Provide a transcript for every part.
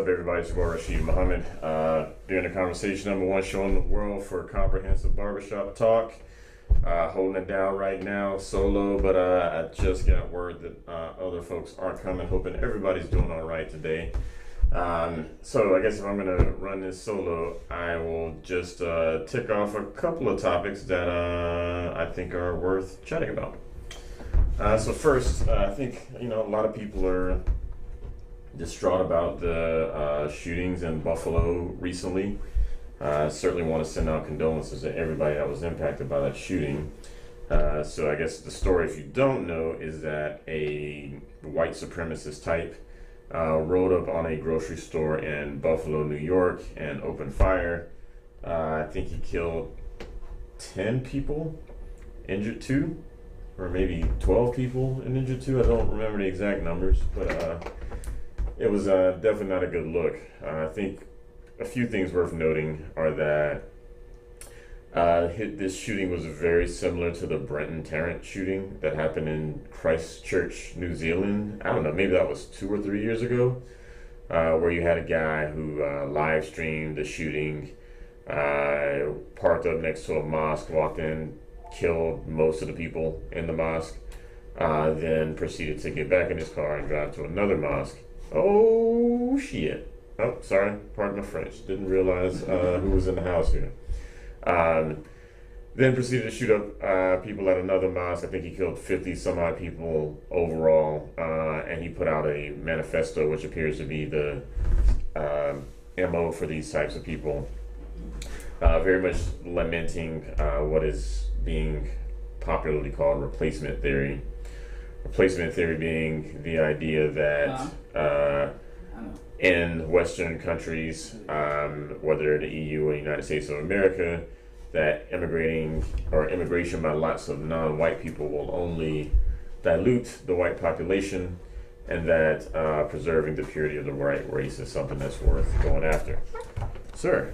up, everybody? It's your boy Rashid Muhammad. Doing the conversation #1 show in the world for comprehensive barbershop talk. Holding it down right now, solo, but I just got word that other folks are coming. Hoping everybody's doing all right today. So I guess if I'm gonna run this solo, I will just tick off a couple of topics that I think are worth chatting about. So first, I think a lot of people are distraught about the shootings in Buffalo recently. Certainly want to send out condolences to everybody that was impacted by that shooting. So I guess the story, if you don't know, is that a white supremacist type rode up on a grocery store in Buffalo, New York, and opened fire. I think he killed 10 people, injured 2, or maybe 12 people and injured 2. I don't remember the exact numbers, but it was definitely not a good look. I think a few things worth noting are that this shooting was very similar to the Brenton Tarrant shooting that happened in Christchurch, New Zealand. I don't know, maybe that was 2 or 3 years ago, where you had a guy who live streamed the shooting, parked up next to a mosque, walked in, killed most of the people in the mosque, then proceeded to get back in his car and drive to another mosque. Oh shit. Oh, sorry, pardon my French. Didn't realize who was in the house here. Then proceeded to shoot up people at another mosque. I think he killed 50 some odd people overall. And he put out a manifesto, which appears to be the MO for these types of people. Very much lamenting what is being popularly called replacement theory. Replacement theory being the idea that in Western countries, whether the EU or the United States of America, that immigration by lots of non-white people will only dilute the white population, and that preserving the purity of the white race is something that's worth going after. Sir,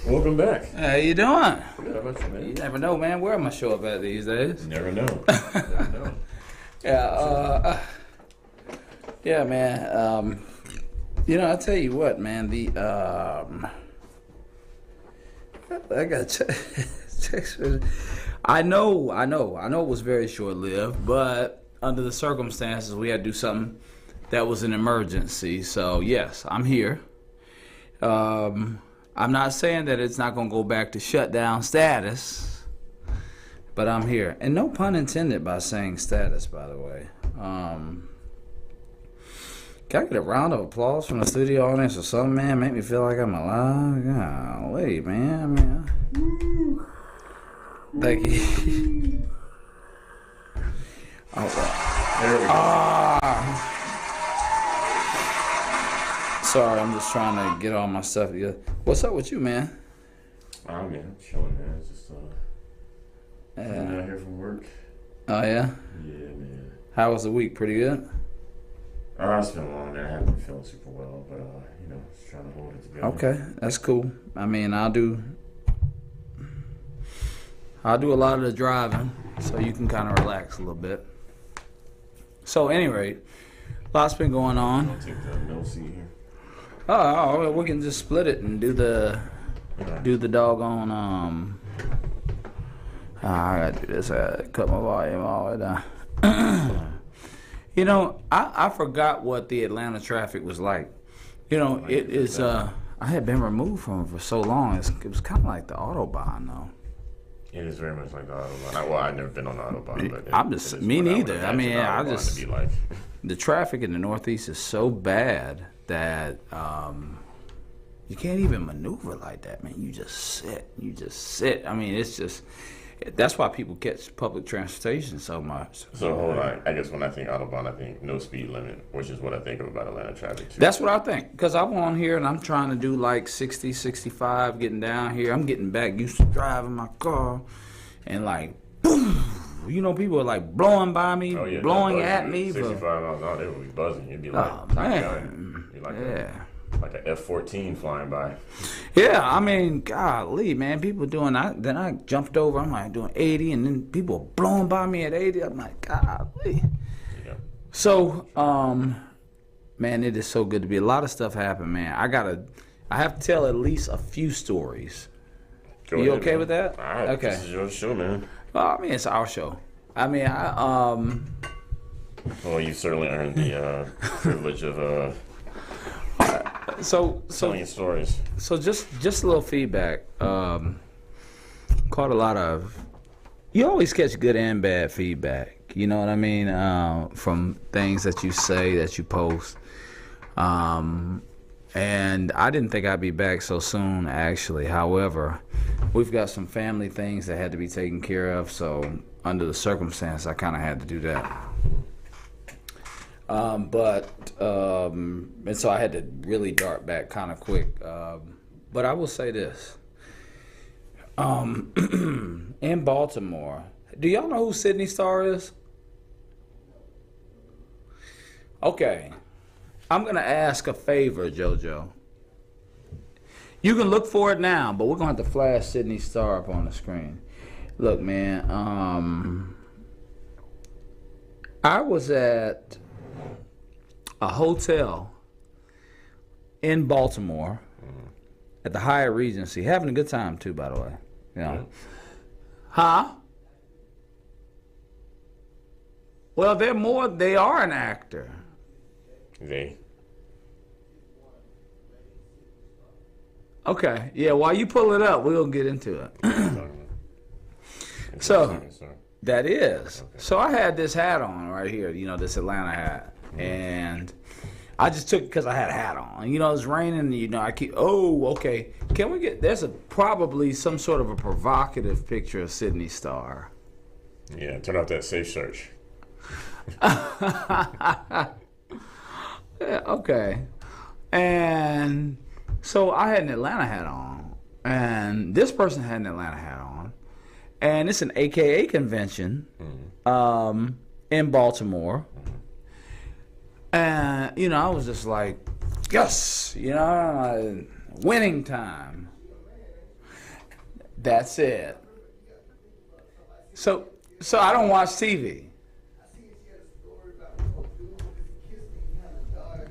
welcome back. How you doing? Good, how about you, man? You never know, man. Where am I show up at these days? Never know. Never know. Yeah, man. I tell you what, man. I got text. I know. It was very short-lived, but under the circumstances, we had to do something that was an emergency. So yes, I'm here. I'm not saying that it's not going to go back to shutdown status, but I'm here. And no pun intended by saying status, by the way. Can I get a round of applause from the studio audience or something, man? Make me feel like I'm alive? Golly, man. Thank you. All right. There we go. Sorry, I'm just trying to get all my stuff together. What's up with you, man? Oh, man, I'm chilling, man. Just coming out here from work. Oh, yeah? Yeah, man. How was the week? Pretty good? It's been long, man. I haven't been feeling super well, but, just trying to hold it together. Okay, that's cool. I mean, I'll do a lot of the driving, so you can kind of relax a little bit. So, anyway, lots been going on. I'll take the middle seat here. Oh, we can just split it and do the doggone, I gotta do this. I gotta cut my volume all the way down. I forgot what the Atlanta traffic was like. It is, I had been removed from it for so long. It was kind of like the Autobahn, though. It is very much like the Autobahn. I've never been on the Autobahn, but me neither. I mean, to be like. The traffic in the Northeast is so bad that you can't even maneuver like that, man. You just sit. I mean, it's just. That's why people catch public transportation so much. So hold on. I guess when I think Autobahn, I think no speed limit, which is what I think about Atlanta traffic too. That's what I think. Because I'm on here and I'm trying to do like 60, 65, getting down here. I'm getting back used to driving my car. And like, boom. People are like blowing by me, blowing at me. 65 miles an hour, they would be buzzing. You'd be like, oh, man. You'd be like an F-14 flying by. Yeah, I mean, golly, man, people doing that. Then I jumped over, I'm like doing 80, and then people blowing by me at 80. I'm like, golly. Yeah. So, Man, it is so good to be. A lot of stuff happened, man. I have to tell at least a few stories. Go You ahead, okay man. with that? All right. Okay. This is your show, man. Well, I mean, it's our show. I mean, Well, you certainly earned the privilege of telling your stories. So just a little feedback. Caught a lot of. You always catch good and bad feedback. You know what I mean? From things that you say, that you post. And I didn't think I'd be back so soon, actually. However, we've got some family things that had to be taken care of. So under the circumstance, I kind of had to do that. And so I had to really dart back kind of quick. But I will say this. In Baltimore, do y'all know who Sydney Starr is? Okay. I'm going to ask a favor, JoJo. You can look for it now, but we're going to have to flash Sydney Starr up on the screen. Look, man, I was at a hotel in Baltimore at the Hyatt Regency, having a good time too, by the way. You know. Huh? Well, they are an actor. They. Okay. Yeah, while you pull it up, we'll get into it. So, that is. Okay. So I had this hat on right here, this Atlanta hat. And I just took it because I had a hat on. It's raining, okay. Can we there's probably some sort of a provocative picture of Sydney Starr. Yeah, turn off that safe search. Yeah, okay. And so I had an Atlanta hat on, and this person had an Atlanta hat on, and it's an AKA convention in Baltimore. And, I was just like, yes, winning time. That's it. So I don't watch TV.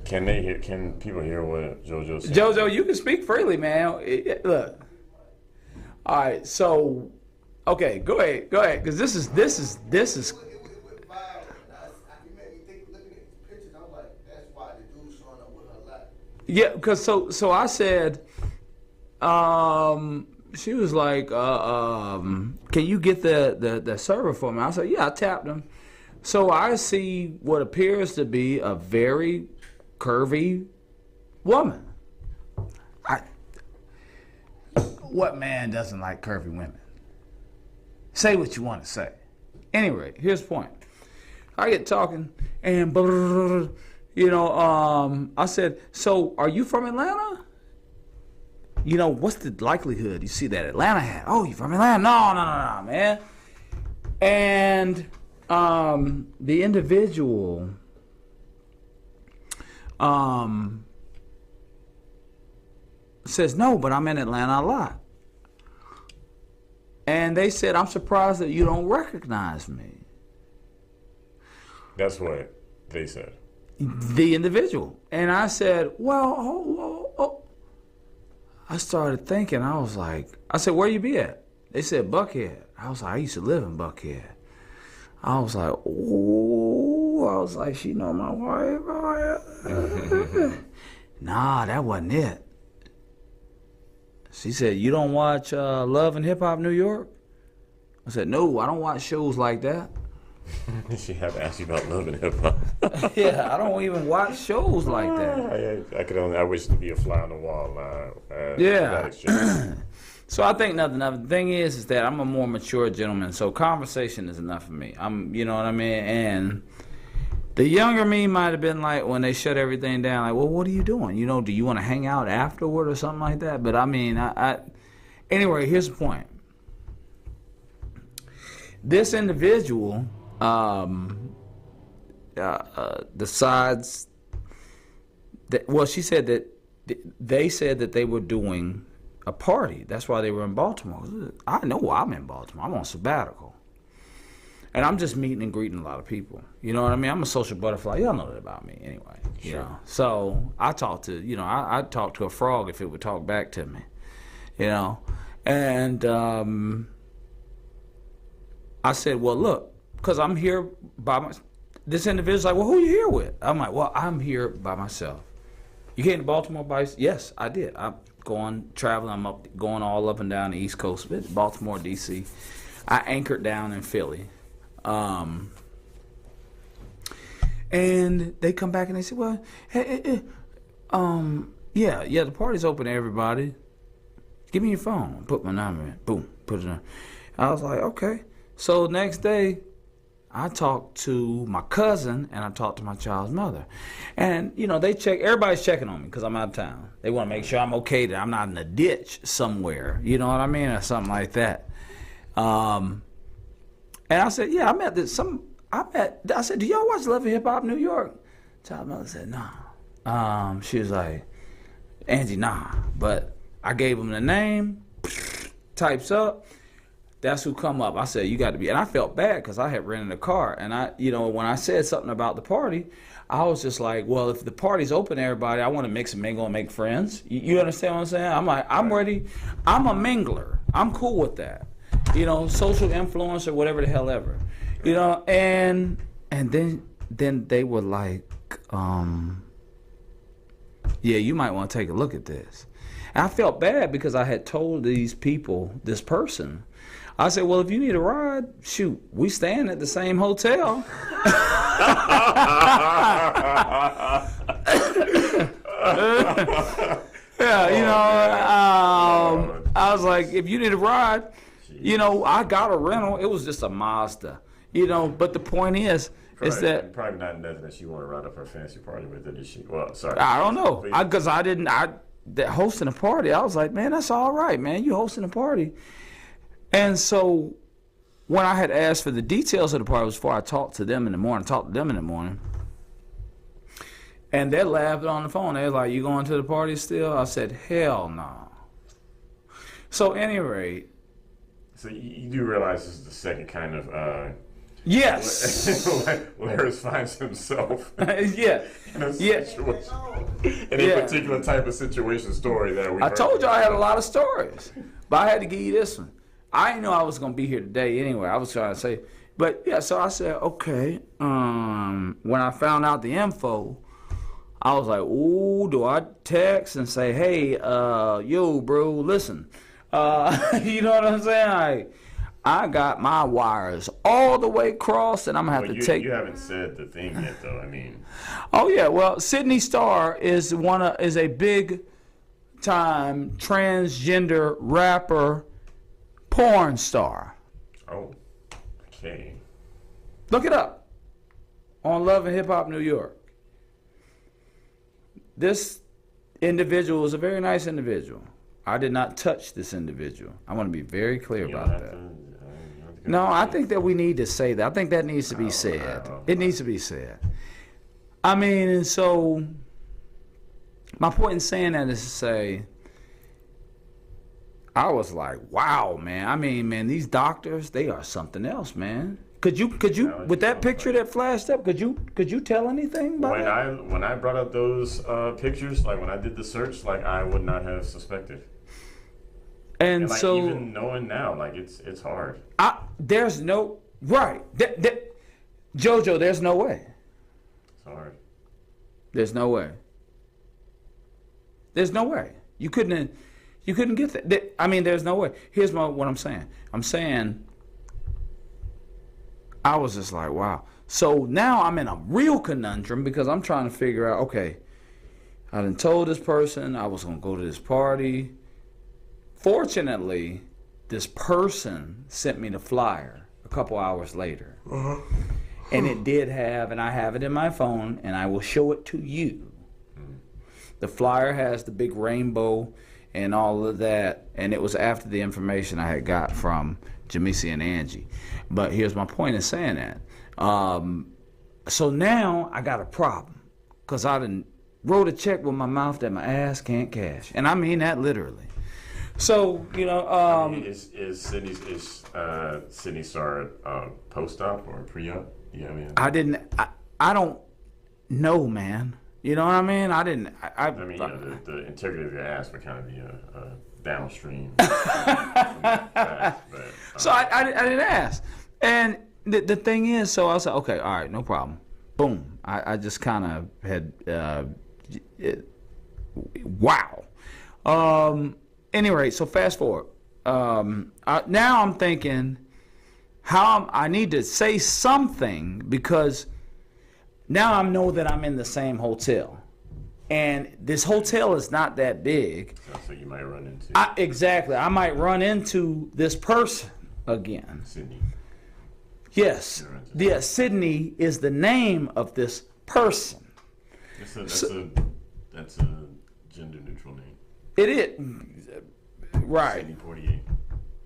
Can people hear what JoJo said? JoJo, you can speak freely, man. Look. All right, so, okay, go ahead, because this is. Yeah, because so I said, she was like, can you get the server for me? I said, yeah, I tapped him. So I see what appears to be a very curvy woman. What man doesn't like curvy women? Say what you want to say. Anyway, here's the point. I get talking and I said, so are you from Atlanta? What's the likelihood you see that Atlanta hat? Oh, you from Atlanta? No, man. And the individual says, no, but I'm in Atlanta a lot. And they said, I'm surprised that you don't recognize me. That's what they said. The individual. And I said, well, I started thinking, I said, where you be at? They said, Buckhead. I was like, I used to live in Buckhead. I was like, ooh, she know my wife. Nah, that wasn't it. She said, you don't watch Love and Hip Hop New York? I said, no, I don't watch shows like that. She had to ask you about Love and Hip Hop. Yeah, I don't even watch shows like that. I wish to be a fly on the wall. Yeah. So I think nothing of it. The thing is that I'm a more mature gentleman, so conversation is enough for me. You know what I mean? And the younger me might have been like, when they shut everything down, like, well, what are you doing? Do you want to hang out afterward or something like that? But I mean, anyway, here's the point. This individual decides that, well, she said that they said that they were doing a party. That's why they were in Baltimore. I know I'm in Baltimore. I'm on sabbatical. And I'm just meeting and greeting a lot of people. You know what I mean? I'm a social butterfly. Y'all know that about me anyway. You know? So I talk to, I'd talk to a frog if it would talk back to me. You know? And I said, well, look, because I'm here by myself. This individual's like, well, who are you here with? I'm like, well, I'm here by myself. You came to Baltimore by yourself? Yes, I did. I'm traveling. I'm going all up and down the East Coast, Baltimore, D.C. I anchored down in Philly. And they come back and they say, well, yeah, the party's open to everybody. Give me your phone. Put my number in. Boom, put it in. I was like, okay. So next day, I talked to my cousin and I talked to my child's mother. And, everybody's checking on me because I'm out of town. They want to make sure I'm okay, that I'm not in a ditch somewhere, you know what I mean, or something like that. And I said, yeah, I said, do y'all watch Love and Hip Hop New York? Child's mother said, nah. She was like, Angie, nah. But I gave him the name, types up. That's who come up. I said, you got to be. And I felt bad because I had rented a car. And when I said something about the party, I was just like, well, if the party's open to everybody, I want to mix and mingle and make friends. You understand what I'm saying? I'm like, I'm ready. I'm a mingler. I'm cool with that. Social influencer, whatever the hell ever. And then they were like, yeah, you might want to take a look at this. And I felt bad because I had told this person, I said, well, if you need a ride, shoot, we staying at the same hotel. I was like, if you need a ride, I got a rental. It was just a Mazda, but the point is that probably not nothing that she want to ride up her fancy party with it, is she? Well, sorry. I don't know. Because hosting a party, I was like, man, that's all right, man. You hosting a party. And so when I had asked for the details of the party, it was before I talked to them in the morning. And they laughed on the phone. They was like, you going to the party still? I said, hell no. So at any rate. So you do realize this is the second kind of... Yes. Larry finds himself yeah. in a situation, in a particular type of situation story that we. I told you I had a lot of stories, but I had to give you this one. I didn't know I was going to be here today anyway. I was trying to say, but yeah. So I said, okay. When I found out the info, I was like, ooh, do I text and say, hey, yo, bro, listen, you know what I'm saying? I got my wires all the way crossed, and I'm gonna have to take. You haven't said the thing yet, though. I mean. Oh yeah, well, Sydney Starr is a big time transgender rapper, porn star. Oh, okay. Look it up on Love and Hip Hop New York. This individual is a very nice individual. I did not touch this individual. I want to be very clear about that. No, I think that we need to say that. I think that needs to be said. It needs to be said. I mean, and so my point in saying that is to say, I was like, wow, man. I mean, man, these doctors, they are something else, man. Could you, with that picture that flashed up, could you tell anything about that? When I brought up those pictures, like when I did the search, like I would not have suspected. And like, so even knowing now, like it's hard. There's no right, JoJo. There's no way. It's hard. There's no way. There's no way. You couldn't get that. I mean, there's no way. Here's what I'm saying. I'm saying I was just like, wow. So now I'm in a real conundrum because I'm trying to figure out. Okay, I done told this person I was gonna go to this party. Fortunately, this person sent me the flyer a couple hours later. Uh-huh. And it did have, and I have it in my phone, and I will show it to you. The flyer has the big rainbow and all of that, and it was after the information I had got from Jamisi and Angie. But here's my point in saying that. So now I got a problem, because I done wrote a check with my mouth that my ass can't cash. And I mean that literally. So Sydney started post-op or pre-op? Yeah, man. I don't know, man. You know what I mean? I didn't. The integrity of your ass would kind of be a downstream. Fact, but, so I didn't ask. And the thing is, so I was like, okay, all right, no problem. Boom. I just kind of had, wow. Any rate, so fast forward. Now I'm thinking I need to say something because now I know that I'm in the same hotel. And this hotel is not that big. So you might run into... Exactly. I might run into this person again. Sydney. Yes. Yeah, Sydney is the name of this person. That's a gender neutral name. It is. Right. Sydney 48.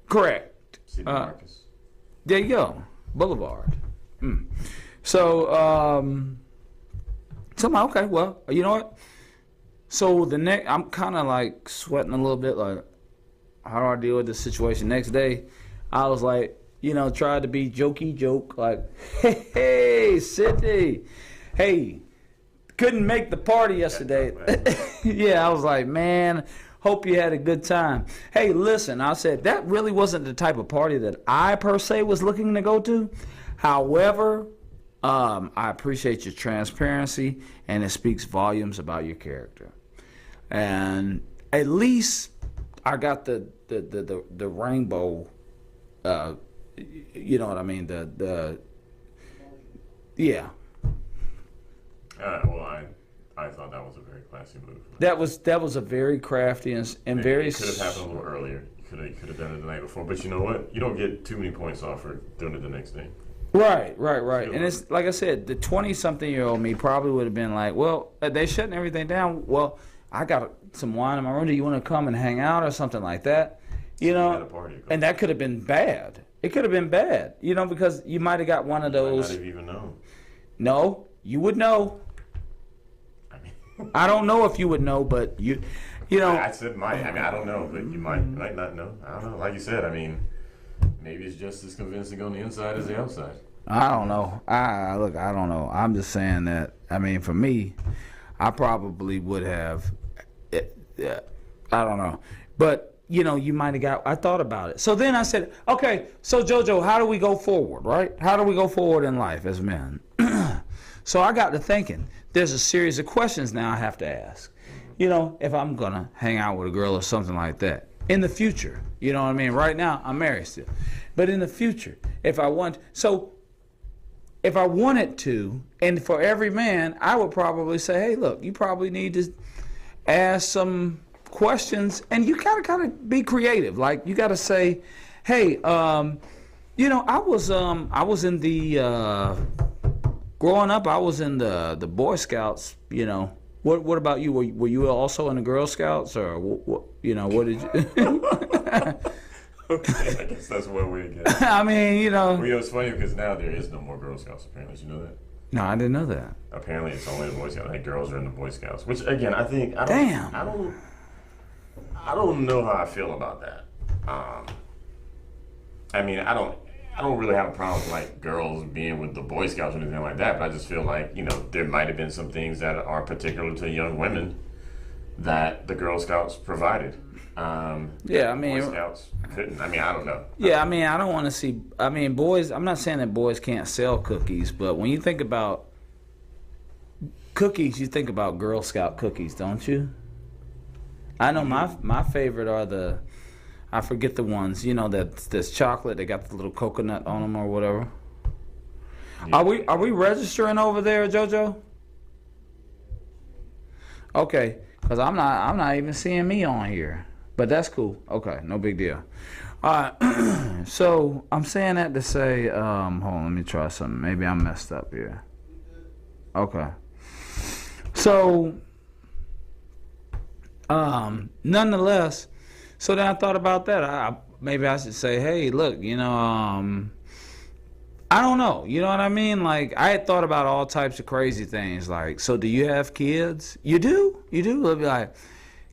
Correct. Sydney Marcus. There you go. Boulevard. So I'm like, okay, well, you know what? So I'm kind of like sweating a little bit, like, how do I deal with this situation? Next day, I was like, tried to be jokey joke, like, hey, Sydney, hey, couldn't make the party yesterday. Yeah, I was like, man, hope you had a good time. Hey, listen, I said, that really wasn't the type of party that I per se was looking to go to. However, I appreciate your transparency, and it speaks volumes about your character. And at least I got the rainbow. You know what I mean? Yeah. Well, I thought that was a very classy move. That was a very crafty and very. It could have happened a little earlier. You could have done it the night before. But you know what? You don't get too many points off for doing it the next day. Right. And it's like I said, the 20-something-year-old me probably would have been like, well, they're shutting everything down. Well, I got some wine in my room. Do you want to come and hang out or something like that? Had a party. And that could have been bad. It could have been bad, because you might have got one of those. You might not even know. No, you would know. I don't know if you would know, but you know. I said might. I don't know, but you might not know. I don't know. Like you said, maybe it's just as convincing on the inside as the outside. I don't know. I don't know. I'm just saying that. For me, I probably would have. I don't know, but you might have got. I thought about it. So then I said, okay. So JoJo, how do we go forward? Right? How do we go forward in life as men? So I got to thinking. There's a series of questions now I have to ask. If I'm gonna hang out with a girl or something like that in the future. You know what I mean? Right now I'm married still, but in the future, if I wanted to, and for every man, I would probably say, hey, look, you probably need to ask some questions, and you gotta be creative. Like you gotta say, hey, I was in the growing up, I was in the Boy Scouts. What about you? Were you also in the Girl Scouts, or what did you? Okay, I guess that's one way to get it. Well, it's funny because now there is no more Girl Scouts. Apparently, did you know that? No, I didn't know that. Apparently, it's only the Boy Scouts. Like girls are in the Boy Scouts, which again, I don't know how I feel about that. I don't really have a problem with like girls being with the Boy Scouts or anything like that, but I just feel like, there might have been some things that are particular to young women that the Girl Scouts provided. Boy Scouts couldn't. I don't know. Yeah, I don't want to see. Boys. I'm not saying that boys can't sell cookies, but when you think about cookies, you think about Girl Scout cookies, don't you? I know my favorite are I forget the ones. That's chocolate. They got the little coconut on them or whatever. Yeah. Are we registering over there, JoJo? Okay, because I'm not even seeing me on here. But that's cool. Okay, no big deal. All right. So I'm saying that to say, hold on, let me try something. Maybe I'm messed up here. Okay. So, nonetheless, so then I thought about that. Maybe I should say, hey, look, I don't know. You know what I mean? Like, I had thought about all types of crazy things. Like, so do you have kids? You do? They'll be like,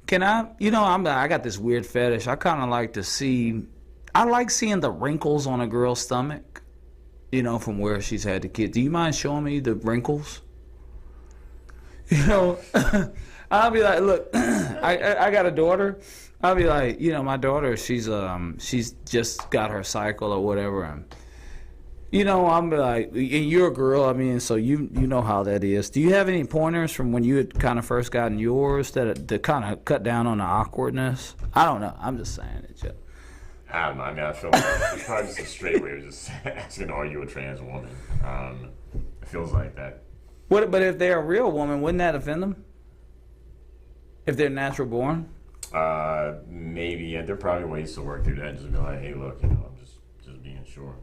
Can I? I got this weird fetish. I kind of like to see. I like seeing the wrinkles on a girl's stomach. From where she's had the kid. Do you mind showing me the wrinkles? I'll be like, look, I got a daughter. I'll be like, my daughter, she's just got her cycle or whatever, and I'm like, and you're a girl, I mean, so you know how that is. Do you have any pointers from when you had kind of first gotten yours that to kind of cut down on the awkwardness? I don't know. I'm just saying it, Joe. I don't know. I mean, I feel like it's probably just a straight way of just asking, are you a trans woman? It feels like that. But if they're a real woman, wouldn't that offend them? If they're natural born? Maybe. Yeah, there are probably ways to work through that. Just be like, hey, look, I'm just being sure.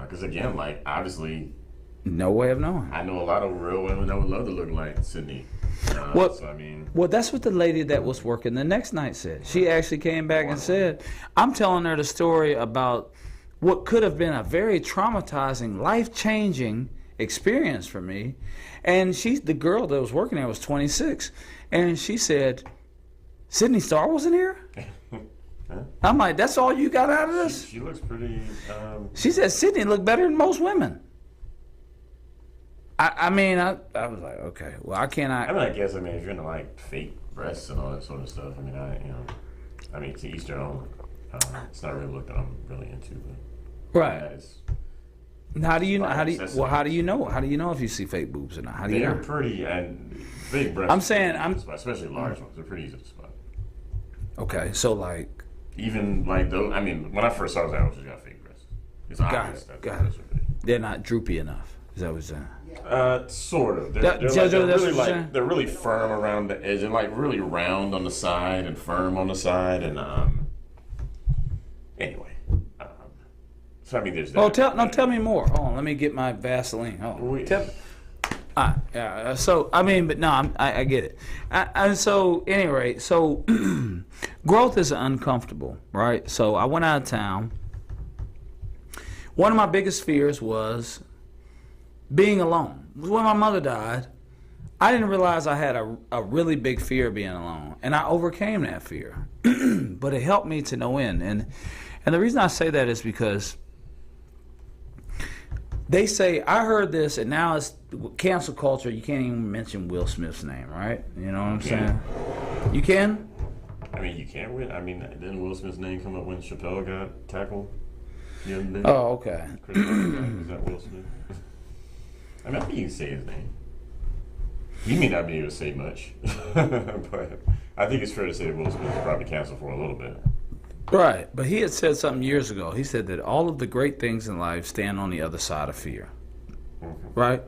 Because again, like, obviously, no way of knowing. I know a lot of real women that would love to look like Sydney. Well, that's what the lady that was working the next night said. She actually came back and said, I'm telling her the story about what could have been a very traumatizing, life-changing experience for me. And the girl that was working there was 26. And she said, Sydney Starr wasn't here? Huh? I'm like, that's all you got out of this? She looks pretty... She said Sydney looked better than most women. I was like, okay, well, I cannot... I guess, if you're into, like, fake breasts and all that sort of stuff, to each their own. It's not really a look that I'm really into. But right. How do you know? How do you know? How do you know if you see fake boobs or not? How do you know? They're pretty, and fake breasts. Especially large ones. They're pretty easy to spot. Okay, so like... Even, like, those... when I first saw it, I was like, oh, she's got fake breasts. It's obvious that got it. They're not droopy enough. Is that what you're saying? Sort of. They're really firm around the edge and like really round on the side and firm on the side and anyway. So there's that. Oh, tell me more. Hold on, let me get my Vaseline. Tell me. Yeah. So but no, I get it. And so anyway, growth is uncomfortable, right? So I went out of town. One of my biggest fears was being alone. When my mother died, I didn't realize I had a really big fear of being alone, and I overcame that fear. But it helped me to no end, and the reason I say that is because they say, I heard this, and now it's cancel culture. You can't even mention Will Smith's name, right? You know what I'm saying? You can? You can't. Didn't Will Smith's name come up when Chappelle got tackled the other day? Oh, okay. Is that Will Smith? I think you can say his name. He may not be able to say much, but I think it's fair to say that Will Smith is probably canceled for a little bit. Right, but he had said something years ago. He said that all of the great things in life stand on the other side of fear. Mm-hmm. Right?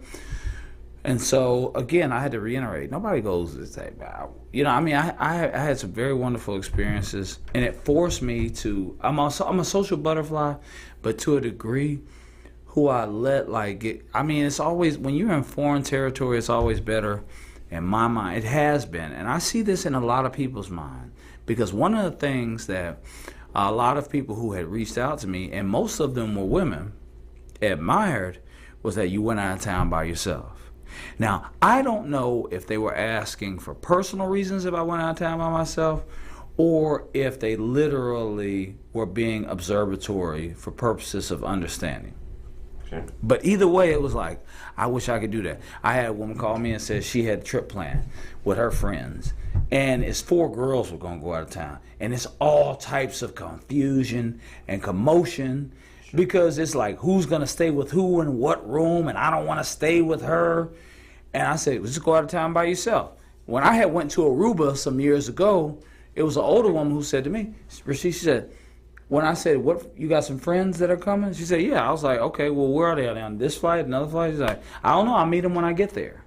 And so, again, I had to reiterate, nobody goes to say, wow. I had some very wonderful experiences, and it forced me to, I'm a social butterfly, but to a degree, who I let it's always, when you're in foreign territory, it's always better. In my mind, it has been. And I see this in a lot of people's mind. Because one of the things that a lot of people who had reached out to me, and most of them were women, admired, was that you went out of town by yourself. Now, I don't know if they were asking for personal reasons if I went out of town by myself, or if they literally were being observatory for purposes of understanding. Okay. But either way, it was like, I wish I could do that. I had a woman call me and said she had a trip planned with her friends. And it's 4 girls were going to go out of town. And it's all types of confusion and commotion. Sure. Because it's like, who's going to stay with who in what room? And I don't want to stay with her. And I said, well, just go out of town by yourself. When I had went to Aruba some years ago, it was an older woman who said to me, she said, when I said, "What, you got some friends that are coming?" She said, "Yeah." I was like, "Okay, well, where are they? Are they on this flight, another flight?" She's like, "I don't know. I'll meet them when I get there."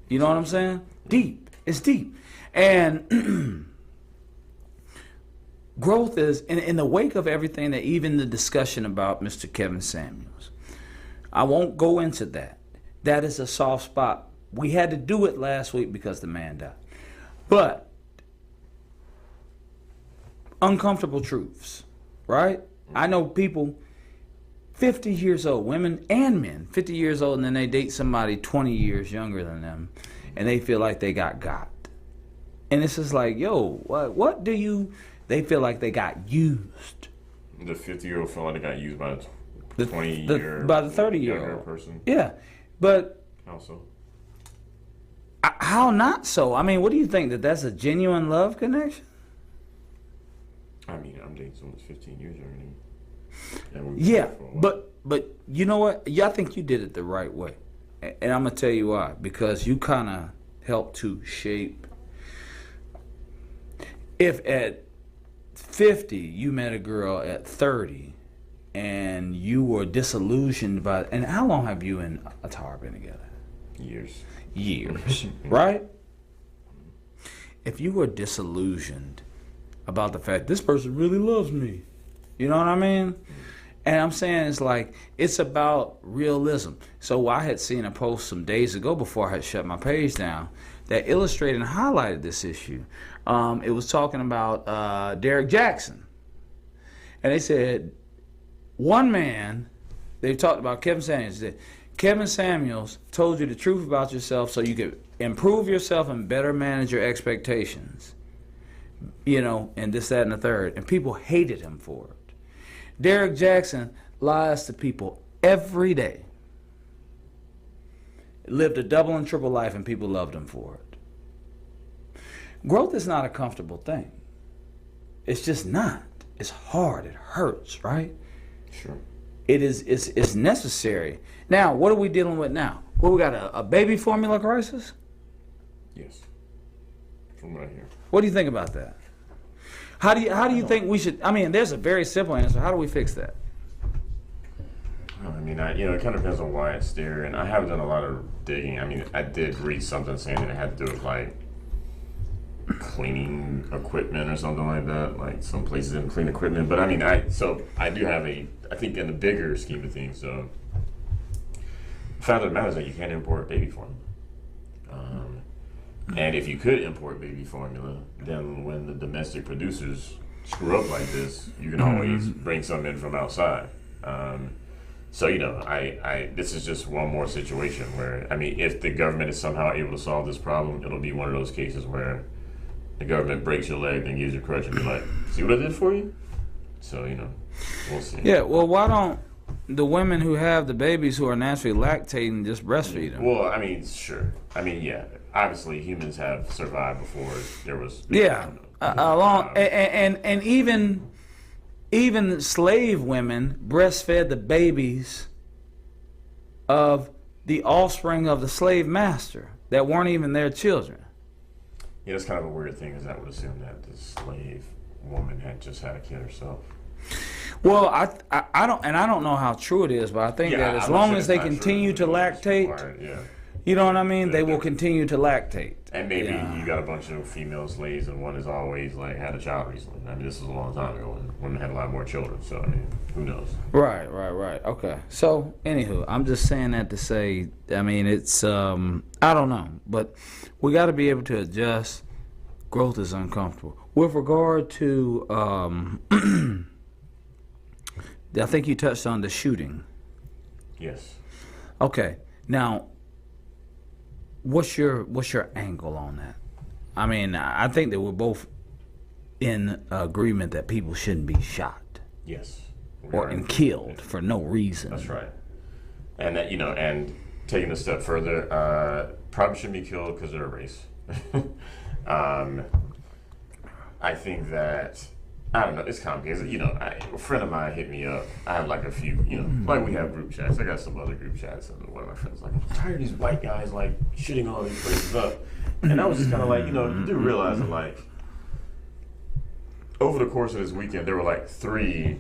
You know what I'm saying? Deep. It's deep. And growth is, in the wake of everything, that even the discussion about Mr. Kevin Samuels, I won't go into that. That is a soft spot. We had to do it last week because the man died. But uncomfortable truths, right? I know people 50 years old, women and men, 50 years old, and then they date somebody 20 years younger than them, and they feel like they got. And it's just like, yo, what do you? They feel like they got used. The 50-year-old feel like they got used by The 20-year by the 30-year-old person. Yeah, but How so? how not so? I mean, what do you think, that's a genuine love connection? I mean, I'm dating someone that's 15 years already. And Yeah, but you know what? Yeah, I think you did it the right way, and I'm gonna tell you why. Because you kind of helped to shape. If at 50 you met a girl at 30, and you were disillusioned by, and how long have you and Atara been together? Years, right? If you were disillusioned about the fact this person really loves me, you know what I mean? And I'm saying it's about realism. So I had seen a post some days ago before I had shut my page down that illustrated and highlighted this issue. It was talking about Derek Jackson. And they said, one man, they talked about Kevin Samuels. Kevin Samuels told you the truth about yourself so you could improve yourself and better manage your expectations. You know, and this, that, and the third. And people hated him for it. Derek Jackson lies to people every day. Lived a double and triple life, and people loved him for it. Growth is not a comfortable thing. It's just not. It's hard. It hurts, right? Sure. It's necessary. Now, what are we dealing with now? Well, we got a baby formula crisis? Yes. From what I hear. What do you think about that? How do you think we should? I mean, there's a very simple answer. How do we fix that? I mean, it kind of depends on why it's there, and I haven't done a lot of digging. I mean, I did read something saying that it had to do with like cleaning equipment or something like that. Like some places didn't clean equipment, but I mean, I do have I think in the bigger scheme of things, the fact of the matter is that you can't import baby formula. And if you could import baby formula, then when the domestic producers screw up like this, you can always bring some in from outside. So, this is just one more situation where, I mean, if the government is somehow able to solve this problem, it'll be one of those cases where the government breaks your leg and gives you a crutch and be like, see what I did for you? So, we'll see. Yeah, well, why don't the women who have the babies who are naturally lactating just breastfeed them? Well, I mean, sure. I mean, yeah. Obviously, humans have survived before there was... And even slave women breastfed the babies of the offspring of the slave master that weren't even their children. Yeah, that's kind of a weird thing, is I would assume that the slave woman had just had a kid herself. Well, I don't know how true it is, but I think that as long as they continue to lactate, you know what I mean, they will continue to lactate. And maybe you got a bunch of female slaves, and one has always had a child recently. I mean, this was a long time ago, and women had a lot more children. So I mean, who knows? Right. Okay. So, anywho, I'm just saying that to say, I mean, it's I don't know, but we got to be able to adjust. Growth is uncomfortable. With regard to, I think you touched on the shooting. Yes. Okay. Now, what's your angle on that? I mean, I think that we're both in agreement that people shouldn't be shot. Yes. And killed for no reason. That's right. And that, and taking a step further, probably shouldn't be killed because they're a race. I think that, I don't know, it's complicated. A friend of mine hit me up. I have like a few, like we have group chats. I got some other group chats, and one of my friends like, I'm tired of these white guys shooting all these places up. And I was just kind of like, you do realize that over the course of this weekend, there were 3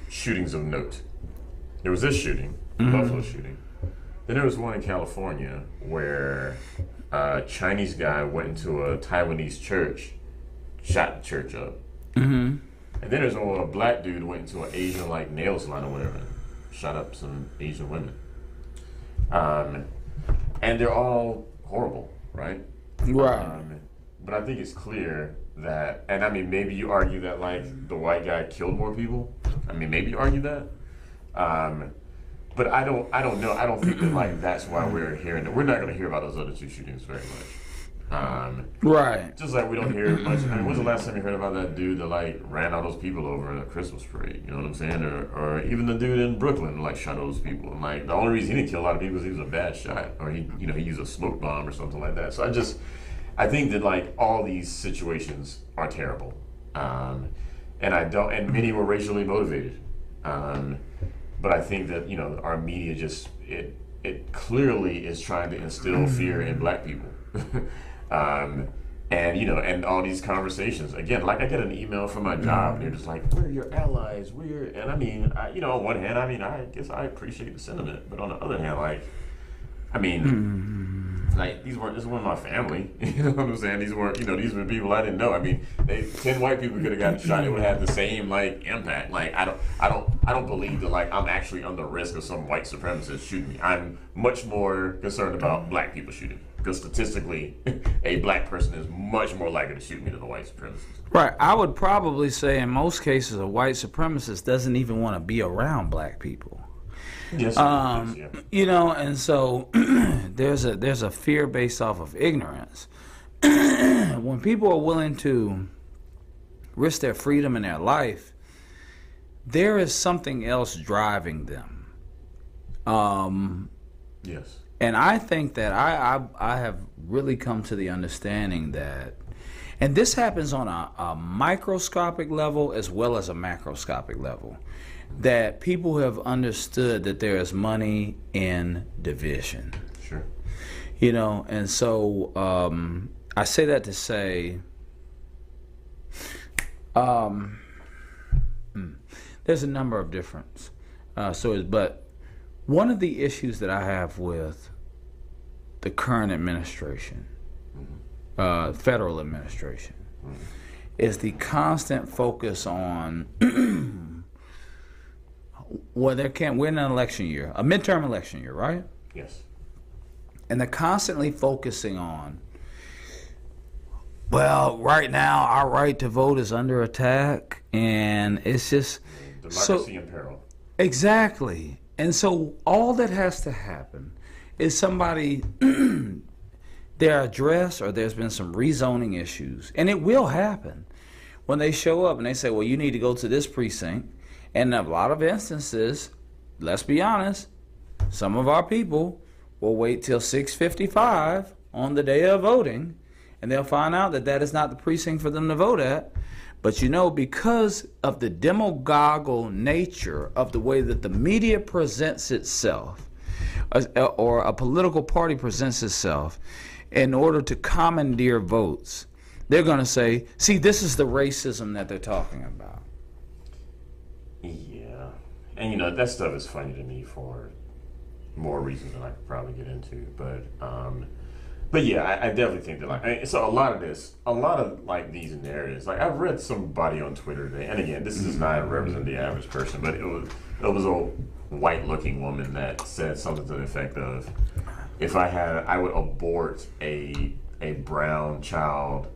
shootings of note. There was this shooting, Buffalo shooting. Then there was one in California where a Chinese guy went into a Taiwanese church, shot the church up. Mm-hmm. And then there's one where a black dude went into an Asian nail salon or whatever, shot up some Asian women. And they're all horrible, right? Right. But I think it's clear that, and I mean, maybe you argue that the white guy killed more people. I mean, maybe you argue that. But I don't know. I don't think that that's why we're hearing it. We're not going to hear about those other 2 shootings very much. Right. Just like we don't hear much. I mean, when's the last time you heard about that dude that like ran all those people over in a Christmas parade? You know what I'm saying? Or even the dude in Brooklyn like shot those people. And like the only reason he didn't kill a lot of people is he was a bad shot, or he used a smoke bomb or something like that. So I think that like all these situations are terrible, and many were racially motivated. But I think that our media just it clearly is trying to instill fear in black people. And all these conversations again, like I get an email from my job and they're just like, we're your allies, and I mean, on one hand, I guess I appreciate the sentiment, but on the other hand, like, I mean, like this weren't my family. You know what I'm saying? These were people I didn't know. I mean, 10 white people could have gotten shot. It would have had the same like impact. Like I don't believe that like I'm actually under risk of some white supremacist shooting me. I'm much more concerned about black people shooting me. Because statistically, a black person is much more likely to shoot me than a white supremacist. Right. I would probably say in most cases a white supremacist doesn't even want to be around black people. Yes. And so there's a fear based off of ignorance. When people are willing to risk their freedom and their life, there is something else driving them. Yes. And I think that I have really come to the understanding that, and this happens on a microscopic level as well as a macroscopic level, that people have understood that there is money in division. Sure. And so I say that to say there's a number of different stories, but one of the issues that I have with the current administration, federal administration, is the constant focus on we're in an election year, a midterm election year, right? Yes. And they're constantly focusing on, well, right now our right to vote is under attack, and it's just democracy in peril. Exactly. And so all that has to happen is somebody, they're addressed, or there's been some rezoning issues, and it will happen when they show up and they say, well, you need to go to this precinct. And in a lot of instances, let's be honest, some of our people will wait till 6:55 on the day of voting, and they'll find out that that is not the precinct for them to vote at. But because of the demagogical nature of the way that the media presents itself, or a political party presents itself, in order to commandeer votes, they're going to say, see, this is the racism that they're talking about. Yeah. And, that stuff is funny to me for more reasons than I could probably get into. But yeah, I definitely think that so a lot of like these narratives, like I've read somebody on Twitter today, and again, this does not represent the average person, but it was a white looking woman that said something to the effect of, I would abort a brown child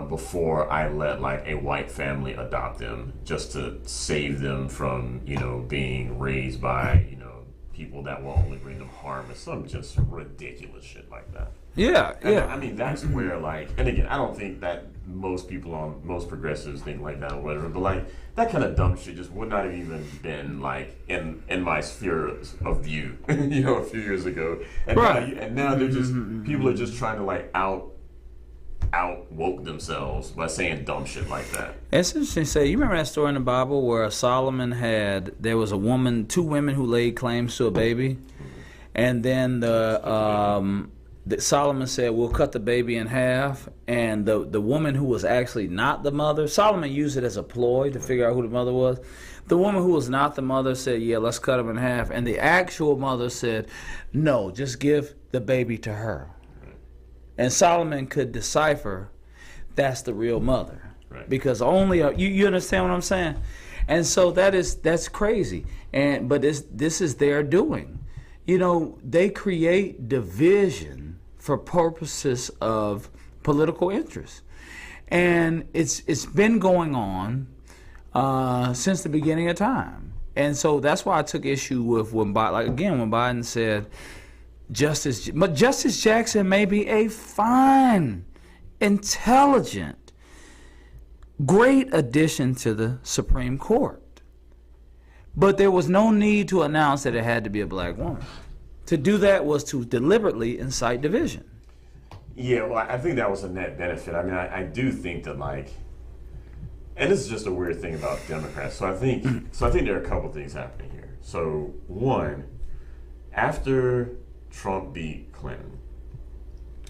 before I let like a white family adopt them, just to save them from being raised by people that will only bring them harm, or some just ridiculous shit like that. Yeah. I mean, that's where and again, I don't think that most progressives think like that or whatever, but like that kind of dumb shit just would not have even been like in my sphere of view, a few years ago. And right. Now they're just, people are just trying to like out woke themselves by saying dumb shit like that. It's interesting to say, you remember that story in the Bible where there was two women who laid claims to a baby, and then Solomon said, we'll cut the baby in half, and the woman who was actually not the mother, Solomon used it as a ploy to figure out who the mother was. The woman who was not the mother said, yeah, let's cut him in half, and the actual mother said, no, just give the baby to her. And Solomon could decipher that's the real mother. Right. Because only you understand what I'm saying? And so that's crazy. But this is their doing. They create division for purposes of political interest. And it's been going on since the beginning of time. And so that's why I took issue with when Biden said, Justice Jackson may be a fine, intelligent, great addition to the Supreme Court. But there was no need to announce that it had to be a black woman. To do that was to deliberately incite division. Yeah, well, I think that was a net benefit. I mean, I do think that, like, and this is just a weird thing about Democrats. So I think there are a couple things happening here. So one, after Trump beat Clinton,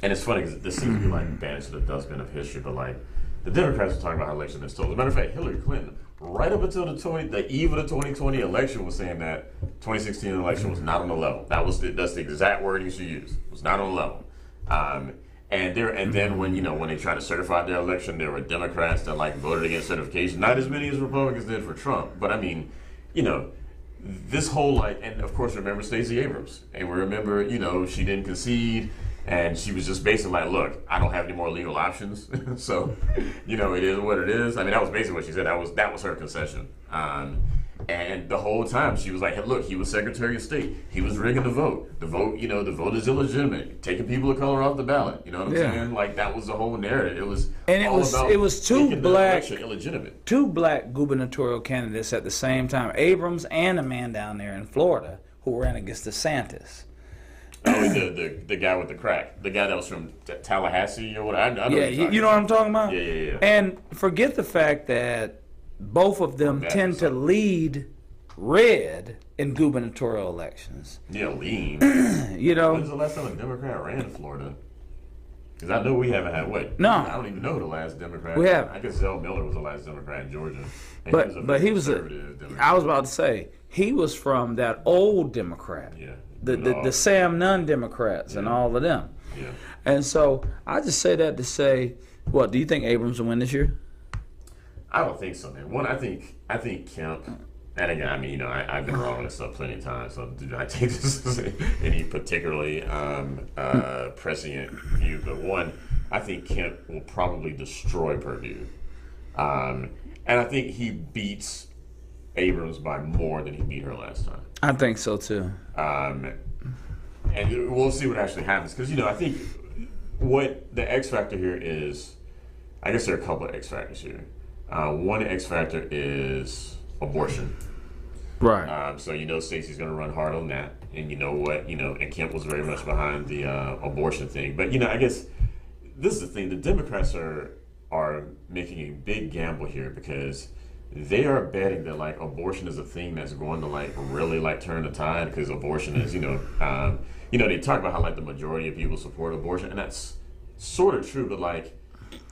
and it's funny because this seems to be like banished to the dustbin of history, but like the Democrats were talking about how election is stolen. As a matter of fact, Hillary Clinton, right up until the eve of the 2020 election, was saying that 2016 election was not on the level. That's the exact wording she used. It was not on the level. And then when they tried to certify their election, there were Democrats that like voted against certification. Not as many as Republicans did for Trump, but I mean, this whole like, and of course remember Stacey Abrams, and we remember she didn't concede, and she was just basically like, look, I don't have any more legal options, so it is what it is. I mean, that was basically what she said. That was her concession. And the whole time she was like, hey, look, he was Secretary of State. He was rigging the vote. The vote is illegitimate. Taking people of color off the ballot. You know what I'm saying? Like that was the whole narrative. It was two black gubernatorial candidates at the same time. Abrams and a man down there in Florida who ran against DeSantis. Oh, the guy with the crack. The guy that was from Tallahassee or whatever. I know you know what I'm talking about? Yeah. And forget the fact that both of them tend to lead red in gubernatorial elections. Yeah, lean. When's the last time a Democrat ran in Florida? Because I know we haven't had No, I don't even know who the last Democrat. We have. I guess Zell Miller was the last Democrat in Georgia. But he was I was about to say he was from that old Democrat. Yeah. The Sam Nunn Democrats and all of them. Yeah. And so I just say that to say, what do you think Abrams will win this year? I don't think so, man. One, I think Kemp, and again, I mean, I've been wrong on this stuff plenty of times, so do I take this as any particularly prescient view? But one, I think Kemp will probably destroy Purdue, and I think he beats Abrams by more than he beat her last time. I think so too. And we'll see what actually happens, because I think what the X factor here is, I guess there are a couple of X factors here. One X factor is abortion. Right. So Stacey's going to run hard on that, and and Kemp was very much behind the abortion thing. But I guess this is the thing: the Democrats are making a big gamble here because they are betting that like abortion is a thing that's going to like really like turn the tide, because abortion is they talk about how like the majority of people support abortion, and that's sort of true, but like,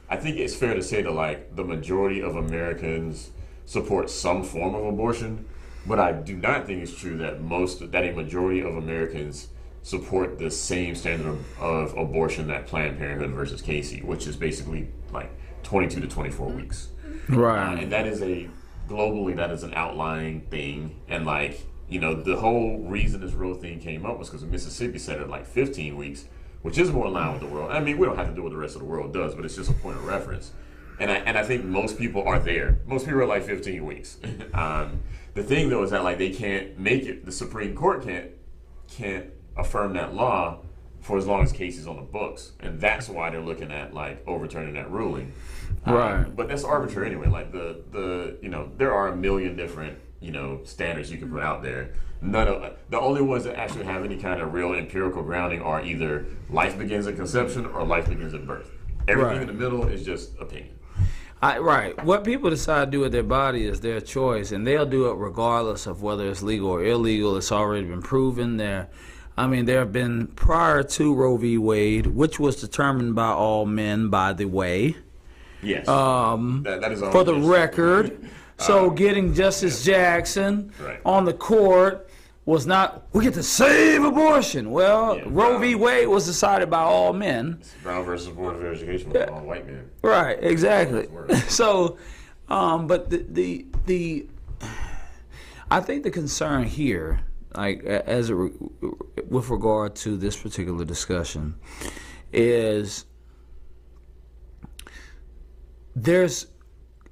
I think it's fair to say that like the majority of Americans support some form of abortion, but I do not think it's true that a majority of Americans support the same standard of abortion that Planned Parenthood versus Casey, which is basically like 22 to 24 weeks. Right. And that is globally that is an outlying thing, and like the whole reason this Roe thing came up was because Mississippi said it like 15 weeks. Which is more in line with the world. I mean, we don't have to do what the rest of the world does, but it's just a point of reference. And I think most people are there. Most people are like 15 weeks. The thing though is that like they can't make it. The Supreme Court can't affirm that law for as long as Casey's on the books, and that's why they're looking at like overturning that ruling. Right. But that's arbitrary anyway. Like there are a million different standards you can put out there. The only ones that actually have any kind of real empirical grounding are either life begins at conception or life begins at birth. Everything in the middle is just opinion. Right. What people decide to do with their body is their choice, and they'll do it regardless of whether it's legal or illegal. It's already been proven there. I mean, there have been, prior to Roe v. Wade, which was determined by all men, by the way. Yes. That is for the record. So getting Justice Jackson on the court was not, we get to save abortion. Well, Roe v. Wade was decided by all men. Brown versus Board of Education was all white men. Right, exactly. So, but I think the concern here, like with regard to this particular discussion, is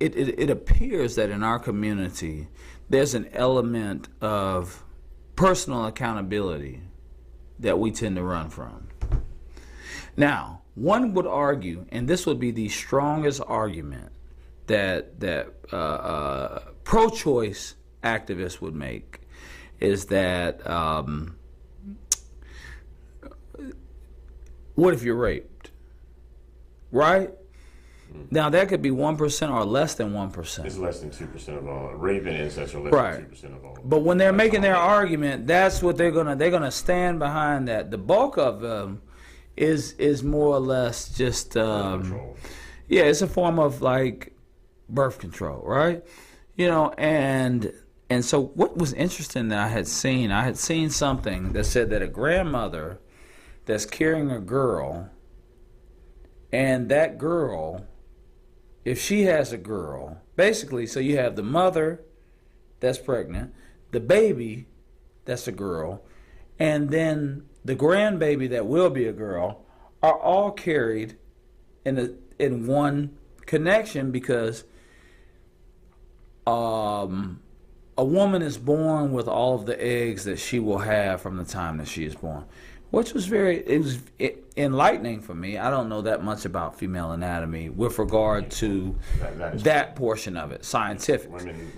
it appears that in our community there's an element of personal accountability that we tend to run from. Now, one would argue, and this would be the strongest argument that pro-choice activists would make, is that what if you're raped, right? Now, that could be 1% or less than 1%. It's less than 2% of all. Rape and incest are less than 2% of all. But when they're making their argument, that's what they're gonna stand behind that. The bulk of them is more or less just Control. yeah, it's a form of like birth control, right? You know, and so what was interesting that I had seen something that said that a grandmother that's carrying a girl, and that girl, if she has a girl, basically, so you have the mother that's pregnant, the baby that's a girl, and then the grandbaby that will be a girl, are all carried in one connection, because a woman is born with all of the eggs that she will have from the time that she is born, which was enlightening for me. I don't know that much about female anatomy with regard to that portion of it, scientific. Women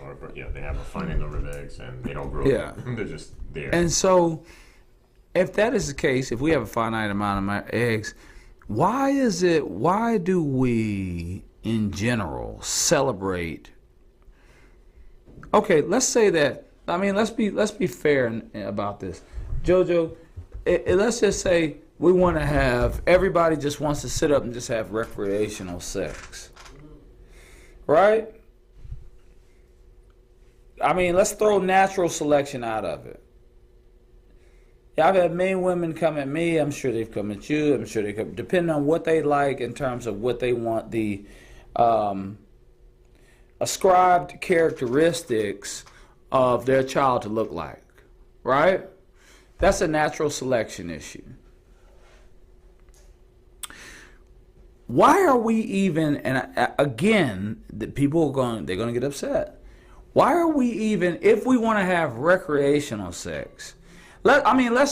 they have a finite number of eggs and they don't grow up. They're just there. And so, if that is the case, if we have a finite amount of eggs, why do we in general celebrate? Okay, let's say that. I mean, let's be fair about this, JoJo. Let's just say we want to have, everybody just wants to sit up and just have recreational sex, right? I mean, let's throw natural selection out of it. Yeah, I've had many women come at me. I'm sure they've come at you. I'm sure they come, depending on what they like in terms of what they want the ascribed characteristics of their child to look like, right? That's a natural selection issue. Why are we even, and again, the people they're going to get upset. Why are we even, if we want to have recreational sex, let's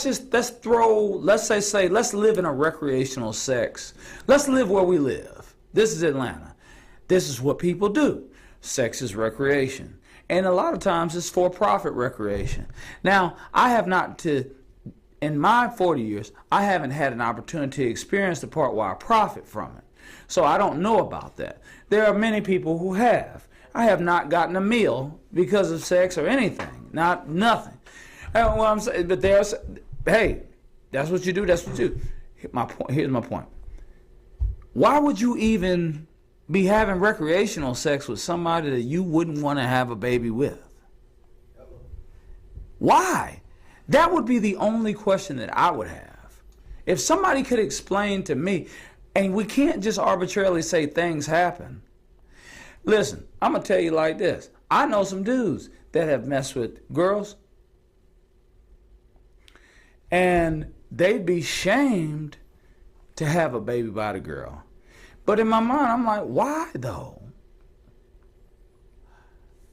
say let's live in a recreational sex. Let's live where we live. This is Atlanta. This is what people do. Sex is recreation. And a lot of times it's for-profit recreation. Now, in my 40 years, I haven't had an opportunity to experience the part where I profit from it. So I don't know about that. There are many people who have. I have not gotten a meal because of sex or anything. Nothing. And what I'm saying, but hey, that's what you do, that's what you do. Here's my point. Why would you even be having recreational sex with somebody that you wouldn't want to have a baby with? Why? That would be the only question that I would have. If somebody could explain to me, and we can't just arbitrarily say things happen. Listen, I'm going to tell you like this. I know some dudes that have messed with girls, and they'd be shamed to have a baby by the girl. But in my mind, I'm like, why though?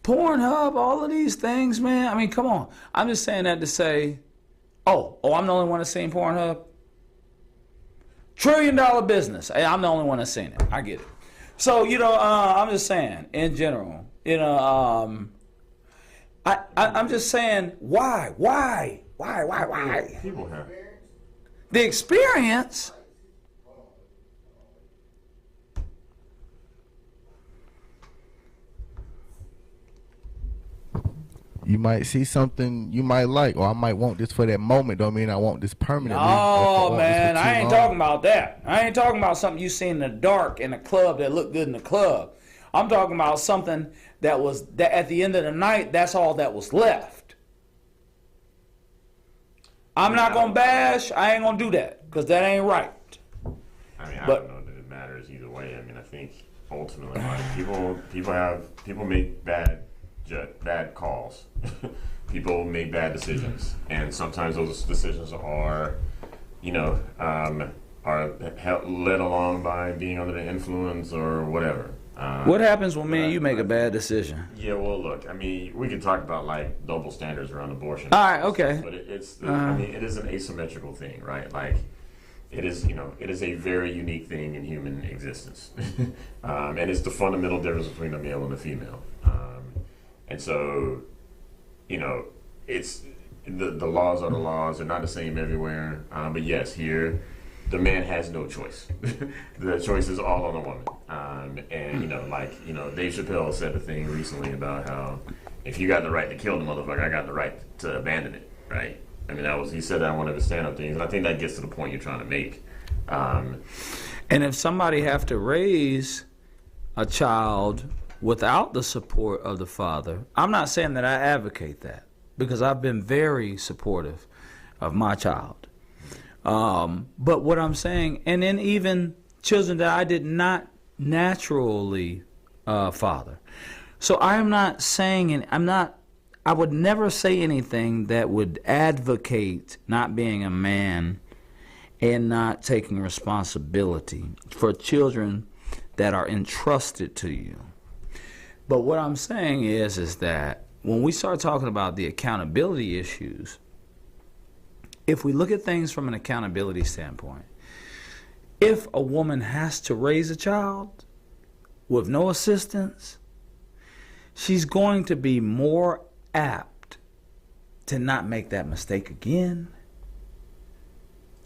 Pornhub, all of these things, man. I mean, come on. I'm just saying that to say, oh, I'm the only one that's seen Pornhub? $1 trillion business. Hey, I'm the only one that's seen it. I get it. So, I'm just saying, in general, I'm just saying, why? People have the experience. You might see something you might like, or I might want this for that moment. Don't mean I want this permanently. Oh man, I ain't talking about that. I ain't talking about something you see in the dark in a club that looked good in the club. I'm talking about something that at the end of the night, that's all that was left. I'm not gonna bash. I ain't gonna do that because that ain't right. I mean, I don't know that it matters either way. I mean, I think ultimately, people make bad calls. People make bad decisions, and sometimes those decisions are led along by being under the influence or whatever. What happens when me and you make a bad decision? Yeah, well, look, I mean, we can talk about like double standards around abortion. All right, okay. But I mean, it is an asymmetrical thing, right? Like, it is, it is a very unique thing in human existence, and it's the fundamental difference between a male and a female. And so, it's the laws are the laws; they're not the same everywhere. But yes, here, the man has no choice. The choice is all on the woman. And Dave Chappelle said a thing recently about how if you got the right to kill the motherfucker, I got the right to abandon it, right? I mean, he said that in one of his stand-up things, and I think that gets to the point you're trying to make. And if somebody have to raise a child without the support of the father, I'm not saying that I advocate that, because I've been very supportive of my child. But what I'm saying, and then even children that I did not naturally father. So I am not saying, and I would never say anything that would advocate not being a man and not taking responsibility for children that are entrusted to you. But what I'm saying is that when we start talking about the accountability issues, if we look at things from an accountability standpoint, if a woman has to raise a child with no assistance, she's going to be more apt to not make that mistake again.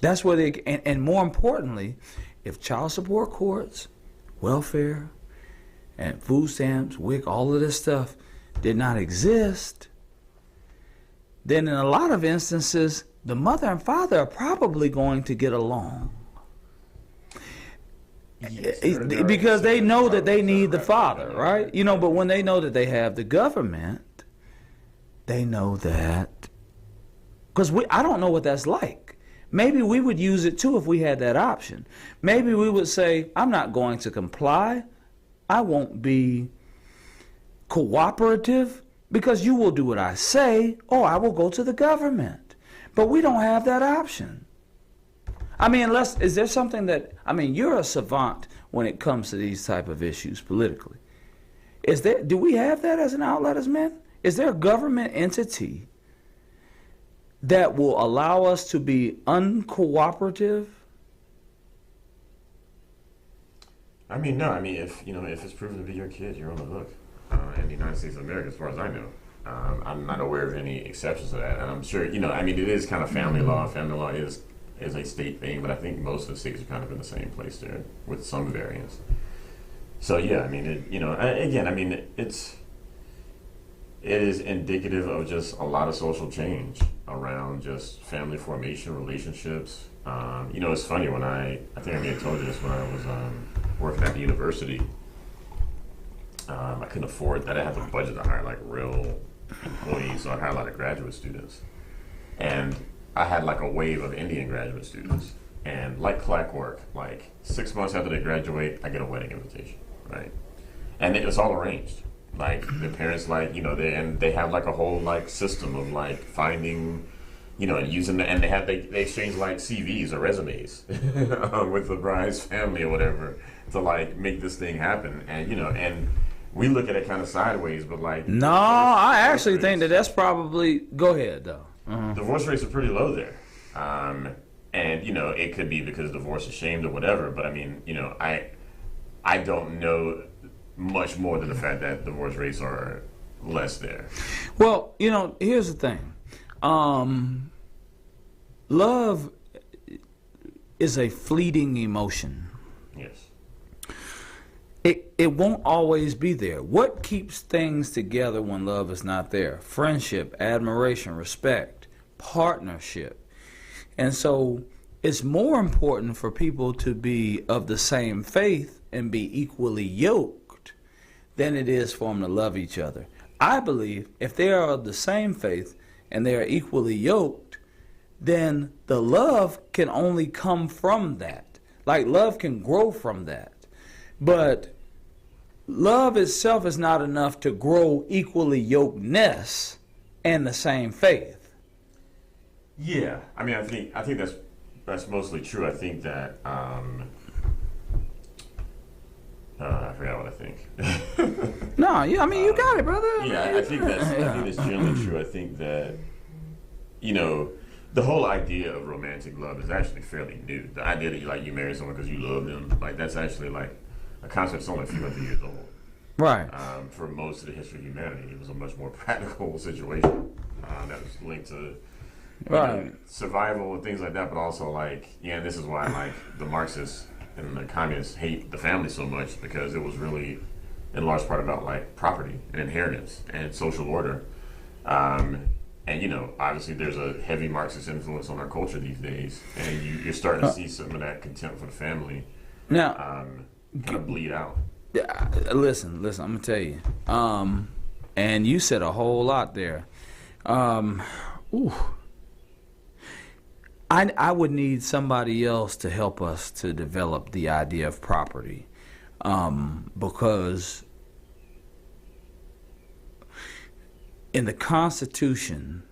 That's where and more importantly, if child support courts, welfare, and food stamps, WIC, all of this stuff did not exist, then in a lot of instances, the mother and father are probably going to get along. Yes, because they know that they need the father, right? But when they know that they have the government, they know that. Because I don't know what that's like. Maybe we would use it too if we had that option. Maybe we would say, I'm not going to comply. I won't be cooperative because you will do what I say, or I will go to the government. But we don't have that option. I mean, is there something you're a savant when it comes to these type of issues politically. Do we have that as an outlet as men? Is there a government entity that will allow us to be uncooperative? I mean, no. I mean, if it's proven to be your kid, you're on the hook. In the United States of America, as far as I know, I'm not aware of any exceptions to that. And I'm sure, I mean, it is kind of family law. Family law is a state thing, but I think most of the states are kind of in the same place there, with some variance. So yeah, I mean, it is indicative of just a lot of social change around just family formation, relationships. It's funny when I think I may have told you this when I was working at the university. I couldn't afford that. I had the budget to hire like real employees, so I hired a lot of graduate students. And I had like a wave of Indian graduate students. And like clockwork, like 6 months after they graduate, I get a wedding invitation, right? And it was all arranged. Like their parents, they have like a whole like system of like finding, and using and they exchange like CVs or resumes with the bride's family or whatever to like make this thing happen. And and we look at it kind of sideways, but like no, I actually think that's probably go ahead though. Divorce rates are pretty low there, and it could be because divorce is shamed or whatever. But I mean, I don't know much more than the fact that divorce rates are less there. Well, here's the thing. Love is a fleeting emotion. Yes. It won't always be there. What keeps things together when love is not there? Friendship, admiration, respect, partnership. And so it's more important for people to be of the same faith and be equally yoked than it is for them to love each other. I believe if they are of the same faith and they are equally yoked, then the love can only come from that. Like love can grow from that. But love itself is not enough to grow equally yokedness and the same faith. Yeah, I mean, I think that's mostly true. I think that forgot what I think. No, yeah, I mean, you got it, brother. Yeah, I think that's generally true. I think that, you know, the whole idea of romantic love is actually fairly new. The idea that you marry someone because you love them, like that's actually like a concept that's only a few hundred years old. Right. For most of the history of humanity, it was a much more practical situation that was linked to survival and things like that. But also, like, yeah, this is why like the Marxists and the communists hate the family so much, because it was really, in large part, about like property and inheritance and social order. And you know, obviously, there's a heavy Marxist influence on our culture these days, and you're starting to see some of that contempt for the family now kind of bleed out. Listen, I'm gonna tell you. And you said a whole lot there. I would need somebody else to help us to develop the idea of property, because in the Constitution,